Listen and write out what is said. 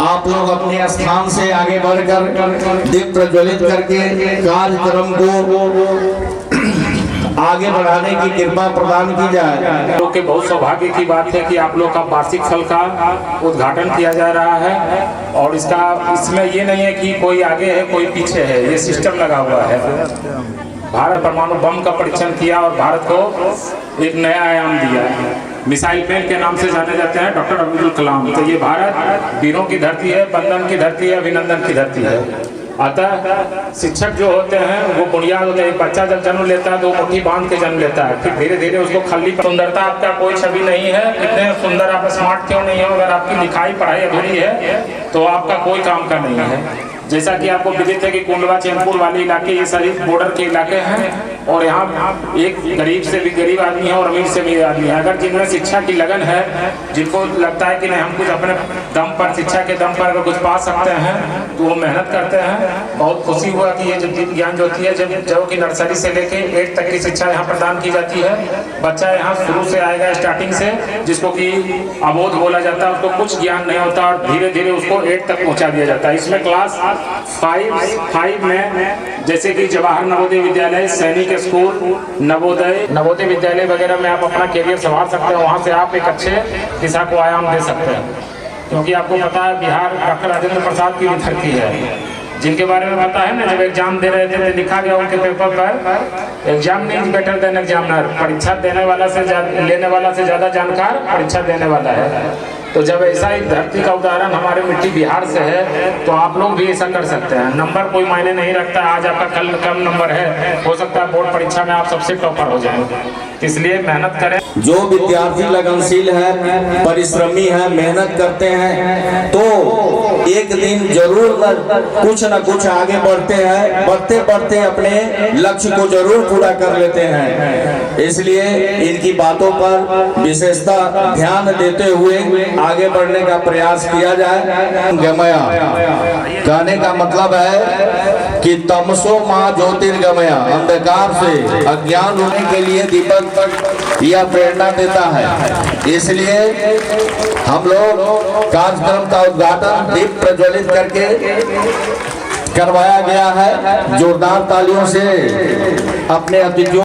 आप लोग अपने स्थान से आगे बढ़कर दीप प्रज्वलित करके कार्यक्रम को आगे बढ़ाने की कृपा प्रदान की जाए। लोग के बहुत सौभाग्य की बात है कि आप लोग का वार्षिक फल का उद्घाटन किया जा रहा है और इसमें ये नहीं है कि कोई आगे है कोई पीछे है, ये सिस्टम लगा हुआ है। भारत परमाणु बम का परीक्षण किया और भारत को एक नया आयाम दिया। मिसाइल मैन के नाम से जाने जाते हैं डॉक्टर अब्दुल कलाम। तो ये भारत वीरों की धरती है, बंधन की धरती है, अभिनंदन की धरती है। अतः शिक्षक जो होते हैं वो बुनियाद होते हैं। बच्चा जब जन्म लेता है तो मुट्ठी बांध के जन्म लेता है, फिर धीरे धीरे उसको खली। सुंदरता आपका कोई छवि नहीं है, इतने सुंदर आप स्मार्ट क्यों नहीं हो। अगर आपकी लिखाई पढ़ाई अधूरी है तो आपका कोई काम का नहीं है। जैसा कि आपको विदित है कि कुंडवा चैनपुर वाले इलाके ये सारी बॉर्डर के इलाके हैं और यहाँ एक गरीब से भी गरीब आदमी है और अमीर से भी आदमी है। अगर जिनमें शिक्षा की लगन है, जिनको लगता है कि नहीं हम कुछ अपने दम पर शिक्षा के दम पर अगर कुछ पा सकते हैं तो वो मेहनत करते हैं। बहुत खुशी हुआ कि ये जो दीप ज्ञान ज्योति है जो कि नर्सरी से लेके 8 तक की शिक्षा यहाँ प्रदान की जाती है। बच्चा यहाँ शुरू से आएगा स्टार्टिंग से, जिसको कि अबोध बोला जाता है, उसको कुछ ज्ञान नहीं होता और धीरे धीरे उसको 8 तक पहुँचा दिया जाता है। इसमें क्लास 5 में जैसे कि जवाहर नवोदय विद्यालय, सैनिक स्कूल, नवोदय विद्यालय वगैरह में आप अपना कैरियर संभाल सकते हैं। वहाँ से आप एक अच्छे दिशा को आयाम दे सकते हैं, क्योंकि आपको पता है बिहार डॉक्टर राजेंद्र प्रसाद की भी धरती है, जिनके बारे में पता है ना। जब एग्जाम दे रहे थे तो लिखा गया उनके पेपर पर, exam is better than examiner. परीक्षा देने वाला से लेने वाला से ज्यादा जानकार परीक्षा देने वाला है। तो जब ऐसा एक धरती का उदाहरण हमारे मिट्टी बिहार से है तो आप लोग भी ऐसा कर सकते हैं। नंबर कोई मायने नहीं रखता। आज आपका कल कम नंबर है, हो सकता है बोर्ड परीक्षा में आप सबसे टॉपर हो जाएं। इसलिए मेहनत करें। जो विद्यार्थी लगनशील है, परिश्रमी है, मेहनत करते हैं तो एक दिन जरूर कुछ न कुछ आगे बढ़ते हैं। बढ़ते बढ़ते अपने लक्ष्य को जरूर पूरा कर लेते हैं। इसलिए इनकी बातों पर विशेषता ध्यान देते हुए आगे बढ़ने का प्रयास किया जाए। गमया कहने का मतलब है कि तमसो माँ ज्योतिर्गमया, अंधकार से अज्ञान होने के लिए दीपक यह प्रेरणा देता है। इसलिए हम लोग कार्यक्रम का उद्घाटन दीप प्रज्वलित करके करवाया गया है। जोरदार तालियों से अपने अतिथियों